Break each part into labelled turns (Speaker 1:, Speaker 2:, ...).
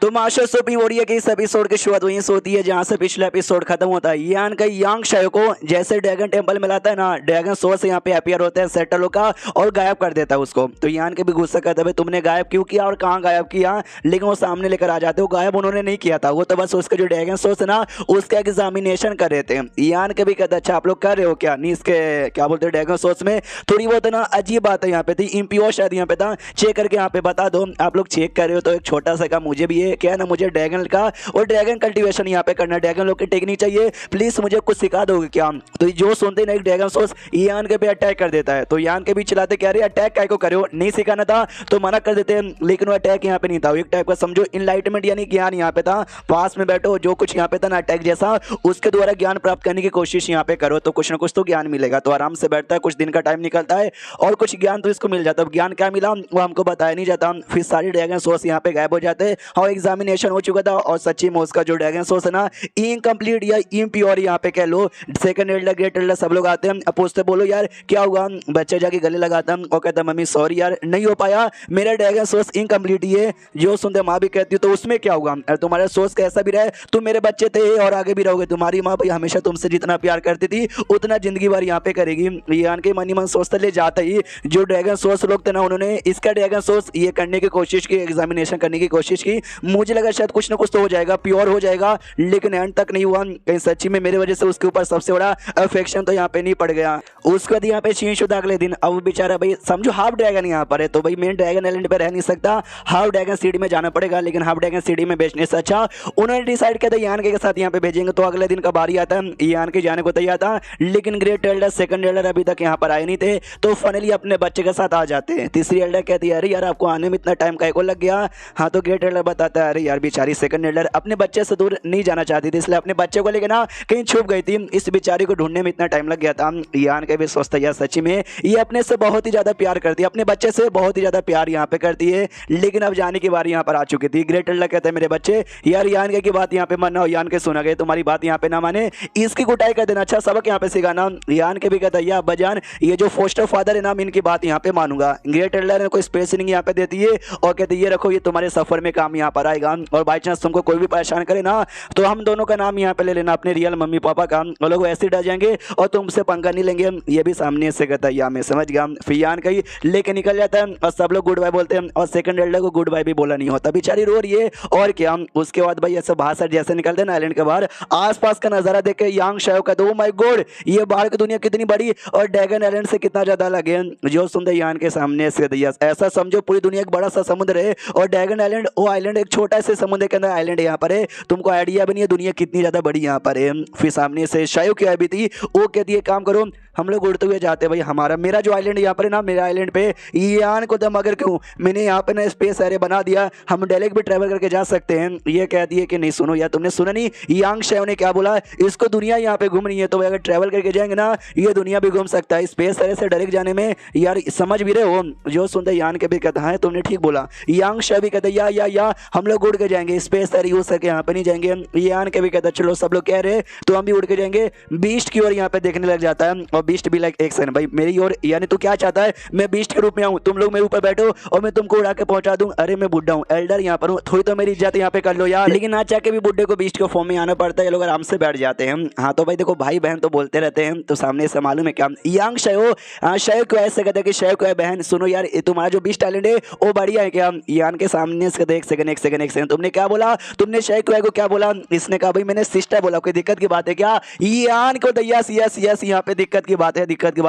Speaker 1: तो master supreme Odia के इस एपिसोड की शुरुआत वहीं से होती है जहां से पिछला एपिसोड खत्म होता है। यान का यांग शायो को जैसे ड्रैगन टेंपल में लाता है ना, ड्रैगन सोर्स यहाँ पे अपीयर होता है सेटलो का और गायब कर देता है उसको। तो यान के भी गुस्सा करता है, तुमने गायब क्यों किया और कहाँ गायब किया, लेकिन वो सामने लेकर आ जाते हो। गायब उन्होंने नहीं किया था, वो तो बस उसके जो ड्रैगन सोर्स है ना उसका एग्जामिनेशन कर रहे थे। यान के भी कहता अच्छा आप लोग कर रहे हो क्या, नहीं इसके क्या बोलते हैं ड्रैगन सोर्स में थोड़ी बहुत ना अजीब बात है यहाँ पे थी, इम्प्योर शायद यहाँ पे था, चेक करके यहाँ पे बता दो। आप लोग चेक कर रहे हो तो एक छोटा सा काम मुझे भी है क्या है ना, मुझे ड्रैगन का और ड्रैगन कल्टीवेशन यहाँ पे करना, ड्रैगन लोग की टेक्निक चाहिए, प्लीज मुझे कुछ सिखा दोगे क्या। तो जो सुनते ना एक ड्रैगन सोर्स यान के पे अटैक कर देता है। तो यान के भी चिल्लाते क्या रहे अटैक काय को करे हो, नहीं सिखाना था तो मना कर देते हैं, लेकिन वो अटैक यहाँ पे नहीं था, एक टाइप का समझो इनलाइटमेंट यानी ज्ञान यहाँ पे था। पास में बैठो जो कुछ यहाँ पे था ना अटैक जैसा, उसके द्वारा ज्ञान प्राप्त करने की कोशिश यहाँ पे करो तो कुछ ना कुछ तो ज्ञान मिलेगा। तो आराम से बैठता है, कुछ दिन का टाइम निकलता है और कुछ ज्ञान तो इसको मिल जाता है। ज्ञान क्या मिला वो हमको बताया नहीं जाता। फिर सारे ड्रैगन सोर्स यहाँ पे गायब हो जाते हैं और एग्जामिनेशन हो चुका था और सच्ची में उसका जो ड्रैगन सोर्स है ना इनकम्प्लीट या इम्प्योर यहाँ पे कह लो। सेकंड एल्डर ग्रेट एल्डर सब लोग आते हैं, अब पूछते बोलो यार क्या हुआ, बच्चे जाके गले लगाता है और कहता मम्मी सॉरी यार नहीं हो पाया, मेरा ड्रैगन सोर्स इनकम्प्लीट ही है। जो सुनते माँ भी कहती है तो उसमें क्या हुआ, तुम्हारा सोर्स कैसा भी रहे तुम मेरे बच्चे थे और आगे भी रहोगे, तुम्हारी माँ भाई हमेशा तुमसे जितना प्यार करती थी उतना जिंदगी भर यहाँ पे करेगी। यान के मनी मन सोचते ले जाता ही जो ड्रैगन सोर्स लोग थे ना उन्होंने इसका ड्रैगन सोर्स ये करने की कोशिश की, एग्जामिनेशन करने की कोशिश की। मुझे लगा शायद कुछ ना कुछ तो हो जाएगा, प्योर हो जाएगा, लेकिन एंड तक नहीं हुआ। कहीं सच्ची में मेरे वजह से उसके ऊपर सबसे बड़ा अफेक्शन तो यहाँ पे नहीं पड़ गया। उसके बाद यहाँ पे चेंज होता अगले दिन, अब बेचारा भाई समझो हाफ ड्रैगन यहाँ पर है तो भाई मेन ड्रैगन आइलैंड पे रह नहीं सकता, हाफ ड्रैगन सिटी में जाना पड़ेगा। लेकिन हाफ ड्रैगन सिटी में बेचने से अच्छा उन्होंने डिसाइड किया था यान के साथ यहाँ पे भेजेंगे। तो अगले दिन का बारी आता है, यान के जाने को तैयार था, लेकिन ग्रेट एल्डर सेकंड एल्डर अभी तक यहाँ पर आए नहीं थे। तो फाइनली अपने बच्चे के साथ आ जाते हैं। तीसरी एल्डर कहती है अरे यार आपको आने में इतना टाइम काहे को लग गया। हाँ तो ग्रेट एल्डर बताता है अरे यार बेचारी सेकंड एल्डर अपने बच्चे से दूर नहीं जाना चाहती थी, इसलिए अपने बच्चे को लेकर ना कहीं छुप गई थी, इस बेचारी को ढूंढने में इतना टाइम लग गया था। यान के भी सोचता यार सच्ची में ये अपने से बहुत ही ज्यादा प्यार करती है, अपने बच्चे से बहुत ही ज्यादा प्यार यहाँ पे करती है। लेकिन अब जाने की बारी यहाँ पर आ चुकी थी। ग्रेट एल्डर कहते हैं मेरे बच्चे यार यान के की बात यहाँ पे मानना हो, यान के सुना गए तुम्हारी बात यहाँ पे ना माने, इसकी कुटाई कर देना, अच्छा सबक यहाँ पे सिखाना। यान के भी कहता है अब्बा जान ये जो फोस्टर फादर है ना इनकी बात यहाँ पे मानूंगा। ग्रेट एल्डर ने कोई स्पेसिंग यहाँ पे देती है और कहती है ये रखो ये तुम्हारे सफर में काम यहाँ पर आएगा, और बाई चांस तुमको कोई भी परेशान करे ना तो हम दोनों का नाम यहाँ पे ले लेना अपने रियल मम्मी पापा का, वो लोग ऐसे डर जाएंगे और तुमसे पंगा नहीं लेंगे। ये भी सामने से कहता है या मैं समझ गया। फिर यान कहीं लेके निकल जाता है और सब लोग गुड बाय बोलते हैं और सेकंड एल्डर को गुड बाय भी बोला नहीं होता, बेचारी रो रही है और क्या। उसके बाद भाई ऐसे बाहर जैसे निकलते हैं ना आइलैंड के बाहर, आसपास का नजारा देख के यांग शायो का ओ माय गॉड ये बाहर की दुनिया कितनी बड़ी और ड्रैगन आइलैंड से कितना ज्यादा अलग है। जो सुनते यान के सामने से ऐसा समझो पूरी दुनिया एक बड़ा सा समुद्र है और ड्रैगन आइलैंड वो आइलैंड एक छोटा से समुद्र के अंदर आइलैंड यहाँ पर है, तुमको आइडिया भी नहीं है दुनिया कितनी ज्यादा बड़ी यहाँ पर है। फिर सामने से शायो की आई भी थी, वो कहती है काम करो हम लोग उड़ते हुए जाते भाई, हमारा मेरा जो आइलैंड यहाँ पर है ना मेरा आइलैंड पे यान को दम अगर क्यों मैंने यहाँ पे ना स्पेस एरिया बना दिया, हम डायरेक्ट भी ट्रैवल करके जा सकते हैं। ये कहती है कि नहीं सुनो यार तुमने सुना नहीं यांग शायो ने क्या बोला, इसको दुनिया यहाँ पे घूम रही है तो अगर ट्रैवल करके जाएंगे ना ये दुनिया भी घूम सकता है, स्पेस एरिया से डायरेक्ट जाने में यार समझ भी रहे हो। जो सुनते यान के भी कहता है तुमने ठीक बोला। यांग शायो भी कहते या हम लोग उड़ के जाएंगे, स्पेस एरिया यूज करके यहाँ पे नहीं जाएंगे। यान के भी कहता चलो सब लोग कह रहे तो हम भी उड़ के जाएंगे। बीस्ट की ओर यहाँ पे देखने लग जाता है और बीस्ट भी लाइक एक सेकंड भाई मेरी ओर यानी तू क्या चाहता है मैं बीस्ट के रूप में आऊं, तुम लोग मेरे ऊपर बैठो और मैं तुमको उड़ा के पहुंचा दूं। अरे मैं बुड्ढा हूं एल्डर यहाँ पर हूं, थोड़ी तो मेरी इज्जत यहाँ पे कर लो यार। लेकिन ना चाह के भी बुड्ढे को बीस्ट के फॉर्म में आना पड़ता है, ये लोग आराम से बैठ जाते हैं। हाँ तो भाई देखो भाई बहन तो बोलते रहते हैं तो सामने से मालूम है क्या यांग शायो शायो क्यों ऐसे कहते हैं कि शायो क्यों बहन सुनो यार तुम्हारा जो बीस्ट टैलेंट है वो बढ़िया है क्या। यान के सामने से एक सेकंड तुमने क्या बोला, तुमने शायो क्यों को क्या बोला। इसने कहा भाई मैंने सिस्टर बोला, कोई दिक्कत की बात है क्या। यान को यस यस यस यहाँ पे दिक्कत की बात है, दिक्कत की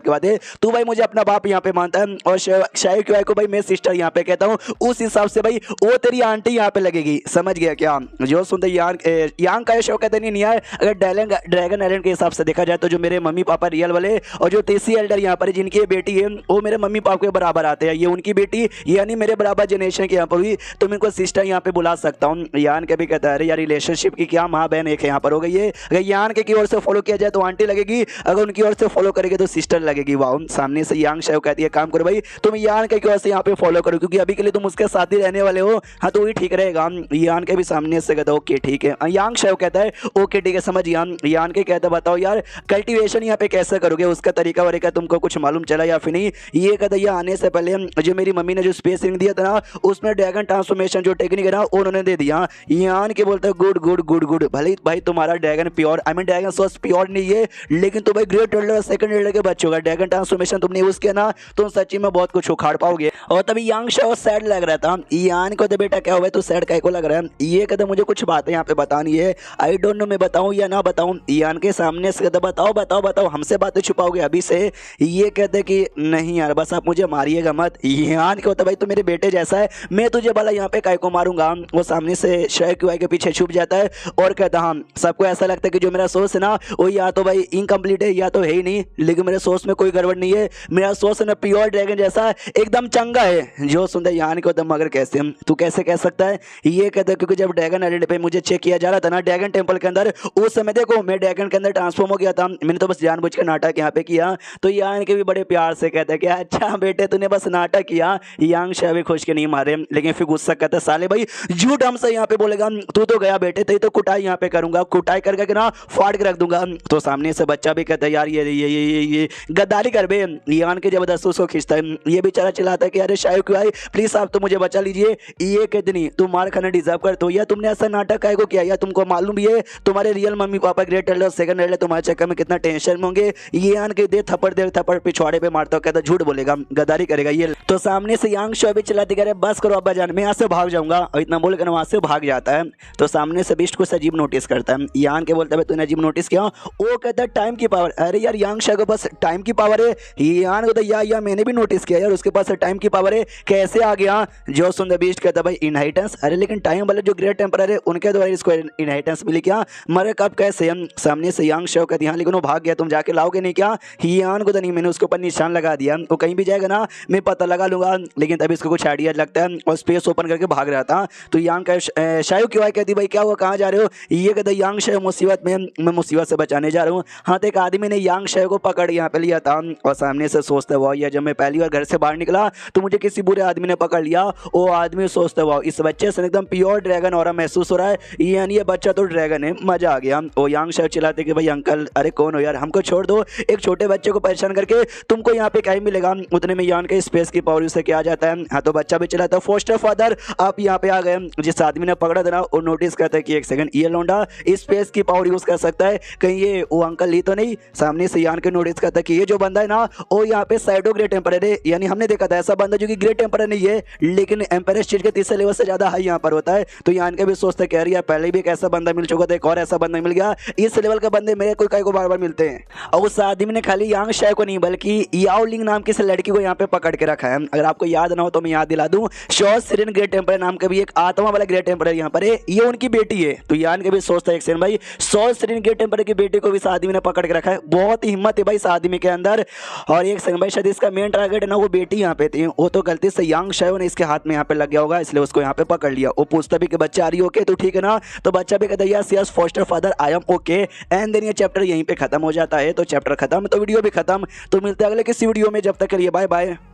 Speaker 1: बात है। तू भाई मुझे अपना बाप यहाँ पे मानता है और शायो क्यों को भाई मैं सिस्टर यहाँ पे कहता हूँ, उस हिसाब से भाई वो तेरी आंटी यहाँ पे लगेगी, समझ गया क्या। जो सुनते यांग का शो कहते नहीं है। अगर ड्रैगन आइलैंड के हिसाब से देखा जाए तो जो मेरे मम्मी पापा रियल वाले और जो तीसरी एल्डर यहाँ पर जिनकी बेटी है वो मेरे मम्मी पापा के बराबर आते हैं, ये उनकी बेटी यानी मेरे बराबर जनरेशन की यहाँ पर हुई तो मैं इनको सिस्टर यहाँ पे बुला सकता हूँ। यान के भी कहता है यार रिलेशनशिप की क्या माँ बहन एक यहाँ पर हो गई है। अगर यान के की ओर से फॉलो किया जाए तो आंटी लगेगी, अगर उनकी ओर से फॉलो करेंगे तो सिस्टर लगेगी। वाह। सामने से यांग शायो कहती है काम करो भाई तुम यान के ओर से यहाँ पे फॉलो करो क्योंकि अभी के लिए तुम उसके साथ ही रहने वाले हो। हाँ तो वही ठीक रहेगा। यान के भी सामने से कहता ओके ठीक है। यांग शायो कहता है ओके ठीक है समझ गया। यान के कहता बताओ यार कल्टीवेशन यहाँ पे कैसे करोगे, उसका तरीका वरीका तुमको कुछ मालूम चला या फिर नहीं। ये कहता है आने से पहले जो मेरी मम्मी ने जो स्पेस रिंग दिया था ना उसमें ड्रैगन ट्रांसफॉर्मेशन जो टेक्निक है ना उन्होंने दे दिया। यान के बोलते गुड गुड गुड गुड, भले भाई तुम्हारा dragon pure I mean dragon source pure नहीं है, लेकिन तुम भाई ग्रेट एल्डर सेकंड एल्डर के बच्चों का ड्रैगन ट्रांसफॉर्मेशन तुमने यूज किया ना, तुम सच्ची में बहुत कुछ उखाड़ पाओगे। और तभी यांग शाओ सैड लग रहा था। यान को तो बेटा क्या हुआ, तू सैड को लग रहा है, ये कहते मुझे कुछ बातें यहाँ पे बतानी है। आई डोंट नो मैं बताऊं या ना बताऊं। यान के सामने से कहते बताओ बताओ बताओ, हमसे बातें छुपाओगे अभी से। ये कहते कि नहीं यार बस आप मुझे मारिएगा मत। यान के होता भाई तो मेरे बेटे जैसा है, मैं तुझे भला यहाँ पे काय को मारूंगा। वो सामने से शय क्यूआई के पीछे छुप जाता है और कहता हाँ सबको ऐसा लगता है कि जो मेरा सोर्स है ना वो या तो भाई इनकम्प्लीट है या तो है ही नहीं, लेकिन मेरे सोर्स में कोई गड़बड़ नहीं है। मेरा सोर्स है ना प्योर ड्रैगन जैसा एकदम चंगा है। जो सुनते यान के होता मगर कैसे तू कैसे कह सकता है। ये कहते क्योंकि जब ड्रैगन आइलैंड पे मुझे चेक किया जा रहा था ना ड्रैगन टेम्पल के अंदर, उस समय देखो मैं ड्रैगन के अंदर ट्रांसफॉर्म हो गया था। मैंने तो बस जानबूझ के नाटक यहाँ पे किया। तो यान के भी बड़े प्यार से कहते हैं कि अच्छा बेटे तूने बस नाटक किया। यांग शाओ भी खुश के नहीं मारे, लेकिन फिर गुस्सा कहता साले भाई झूठ हमसे यहाँ पे बोलेगा, तू तो गया बेटे तेरी तो कुटाई यहाँ पे करूंगा, कुटाई करके ना फाड़ के रख दूंगा। तो सामने से बच्चा भी कहता है यार ये गद्दारी कर बे। यान के जबरदस्त उसको खींचता है। ये बेचारा चिल्लाता है कि अरे शायद क्यों आई प्लीज आप तो मुझे बचा लीजिए। ये कितनी तुम मार खाना डिजर्व करते हो, या तुमने ऐसा नाटक काय को किया, या तुमको मालूम भी है तुम्हारे real mummy papa great Elder second Elder तुम्हारे चक्कर में कितना टेंशन में होंगे। ये यान के दे थप्पड़ पिछवाड़े पे मारता कहता झूठ बोलेगा गद्दारी करेगा ये। तो सामने से यांग शाओ भी चिल्लाती कह रहे बस करो अब्बा जान मैं यहाँ से भाग जाऊंगा, और इतना बोलकर वहां से भाग जाता है। तो सामने से बिस्ट कुछ अजीब नोटिस करता है। यान के बोलता है तूने अजीब नोटिस किया। वो कहता है टाइम की पावर। अरे यार यांग शाओ के पास टाइम की पावर है। यान को तो या मैंने भी नोटिस किया यार उसके पास टाइम की पावर है, कैसे आ गया। जो सुन बीस्ट कहता भाई इनहेरिटेंस। अरे लेकिन टाइम वाले जो ग्रेट टेम्पर है उनके द्वारा इसको इनहेरिटेंस मिली क्या, मरे कब कैसे। सामने से यांग शाओ कहती हाँ लेकिन वो भाग गया तुम जाके लाओगे नहीं क्या। यान को तो नहीं मैंने उसके ऊपर निशान लगा दिया, वो कहीं भी जाएगा ना मैं पता लगा लूंगा। लेकिन तभी इसको कुछ आइडिया लगता है और स्पेस ओपन करके भाग रहा था। तो यांग का शाओ क्यों कहती भाई क्या हुआ कहाँ जा रहे हो। ये कहता यांग शाओ मुसीबत में, मैं मुसीबत से बचाने जा रहा हूँ। हाँ तो एक आदमी ने यांग शाओ को पकड़ यहाँ पे लिया था और सामने से सोचते हुआ या जब मैं पहली बार घर से बाहर निकला तो मुझे किसी बुरे आदमी ने पकड़ लिया। वो आदमी सोचते हुआ इस बच्चे से एकदम प्योर ड्रैगन और महसूस हो रहा है, यानी ये बच्चा तो ड्रैगन है, मजा आ गया। वो यांग शाओ चिल्लाते कि भाई अंकल अरे कौन हो यार हमको छोड़ दो, एक छोटे बच्चे को परेशान करके तुमको यहाँ पे क्या ही मिलेगा। उतने में यान के स्पेस की पावर से क्या जाता है। हाँ तो बच्चा भी चिल्लाता फोस्टर फादर आप यहाँ पे आ गए। जिस आदमी ने पकड़ा था ना वो नोटिस करता है कि एक सेकंड ये लौंडा स्पेस की पावर यूज कर सकता है, कहीं ये वो अंकल ली तो नहीं। सामने से यान के नोटिस करता है कि ये जो बंदा है ना वो यहाँ पे साइडो ग्रेट टेम्पर है, यानी हमने देखा था ऐसा बंदा जो कि ग्रेट टेम्पर नहीं है लेकिन एम्पायर स्टेज के तीसरे लेवल से ज्यादा हाई यहाँ पर होता है। तो यान के भी सोचते कह रही है पहले भी एक ऐसा बंदा मिल चुका था, एक और ऐसा बंदा मिल गया, इस लेवल के बंदे मेरे कोई को बार बार मिलते हैं। और उस आदमी ने खाली यांग शाओ को नहीं बल्कि याओ लिंग नाम की लड़की को यहाँ पे पकड़ के रखा है। अगर आपको याद ना हो तो मैं याद दिला दूं, शॉ सिरिन ग्रेट टेम्पर नाम का भी एक आत्मा वाला ग्रेट टेम्पर यहाँ पर है, ये उनकी बेटी है। तो यान के भी सोचता है एक सेकंड भाई शॉ सिरिन ग्रेट टेम्पर की बेटी को भी इस आदमी ने पकड़ के रखा है, बहुत ही हिम्मत है भाई इस आदमी के अंदर। और एक सेकंड भाई शायद इसका मेन टारगेट है ना वो बेटी यहाँ पे थी, वो तो गलती से यांग शाओ ने इसके हाथ में यहाँ पे लग गया होगा इसलिए उसको यहाँ पे पकड़ लिया। वो पूछता भी कि बच्चा आ रही ओके तो ठीक है ना, तो बच्चा भी कहता है yes yes foster father I am okay. And then ये चैप्टर यहीं पे खत्म हो जाता है। तो चैप्टर खत्म तो वीडियो भी खत्म। तो मिलते हैं अगले किसी वीडियो में, जब तक के लिए बाय बाय।